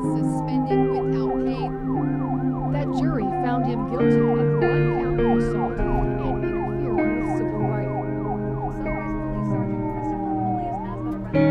suspended without pay. That jury found him guilty of 1 count of assault and interfering with civil rights. Sunrise Police Sergeant Christopher Williams has been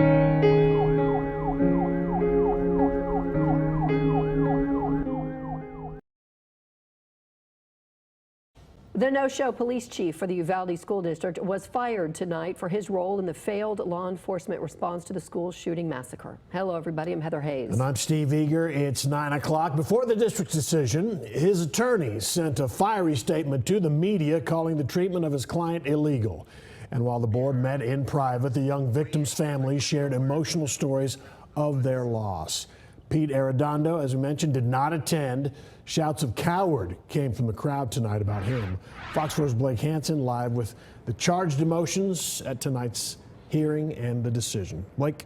The no-show police chief for the Uvalde School District was fired tonight for his role in the failed law enforcement response to the school shooting massacre. Hello, everybody. I'm Heather Hayes. And I'm Steve Eager. It's 9 o'clock. Before the district's decision, his attorney sent a fiery statement to the media calling the treatment of his client illegal. And while the board met in private, the young victim's family shared emotional stories of their loss. Pete Arredondo, as we mentioned, did not attend. Shouts of coward came from the crowd tonight about him. Fox 4's Blake Hansen live with the charged emotions at tonight's hearing and the decision. Blake?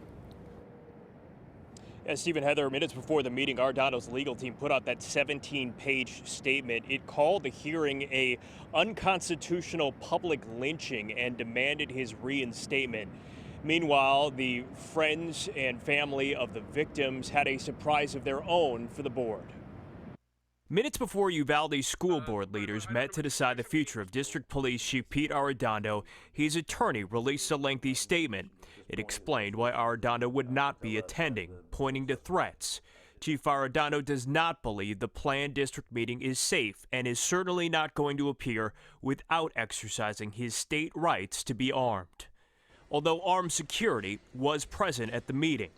As Stephen, Heather, minutes before the meeting, Arredondo's legal team put out that 17-page statement. It called the hearing a unconstitutional public lynching and demanded his reinstatement. Meanwhile, the friends and family of the victims had a surprise of their own for the board. Minutes before Uvalde school board leaders met to decide the future of District Police Chief Pete Arredondo, his attorney released a lengthy statement. It explained why Arredondo would not be attending, pointing to threats. Chief Arredondo does not believe the planned district meeting is safe and is certainly not going to appear without exercising his state rights to be armed. Although armed security was present at the meeting.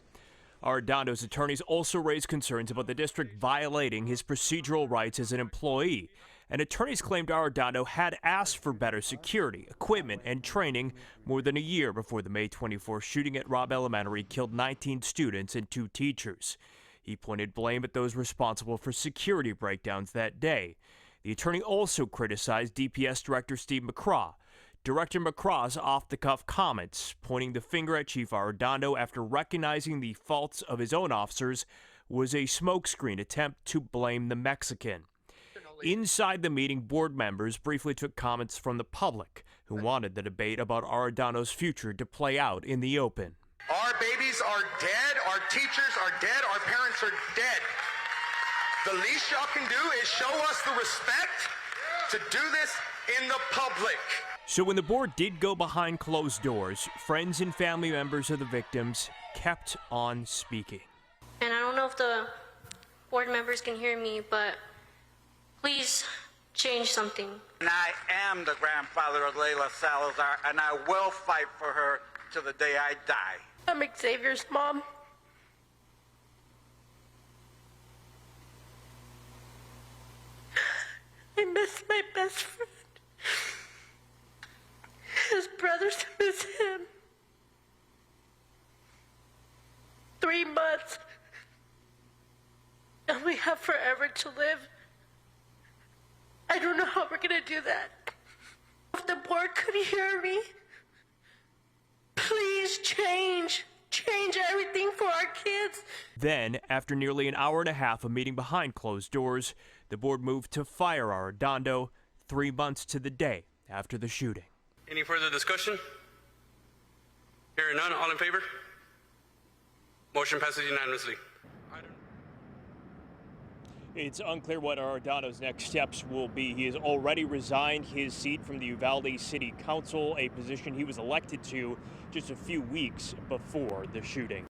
Arredondo's attorneys also raised concerns about the district violating his procedural rights as an employee, and attorneys claimed Arredondo had asked for better security, equipment, and training more than a year before the May 24th shooting at Robb Elementary killed 19 students and 2 teachers. He pointed blame at those responsible for security breakdowns that day. The attorney also criticized DPS Director Steve McCraw. Director McCraw's off-the-cuff comments, pointing the finger at Chief Arredondo after recognizing the faults of his own officers, was a smokescreen attempt to blame the Mexican. Inside the meeting, board members briefly took comments from the public, who wanted the debate about Arredondo's future to play out in the open. Our babies are dead, our teachers are dead, our parents are dead. The least y'all can do is show us the respect to do this in the public. So when the board did go behind closed doors, friends and family members of the victims kept on speaking. And I don't know if the board members can hear me, but please change something. And I am the grandfather of Layla Salazar, and I will fight for her to the day I die. I'm Xavier's mom. I miss my best friend. His brothers miss him. 3 months. And we have forever to live. I don't know how we're gonna do that. If the board could hear me, please change everything for our kids. Then, after nearly an hour and a half of meeting behind closed doors, the board moved to fire Arredondo 3 months to the day after the shooting. Any further discussion? Hearing none, all in favor? Motion passes unanimously. It's unclear what Arredondo's next steps will be. He has already resigned his seat from the Uvalde City Council, a position he was elected to just a few weeks before the shooting.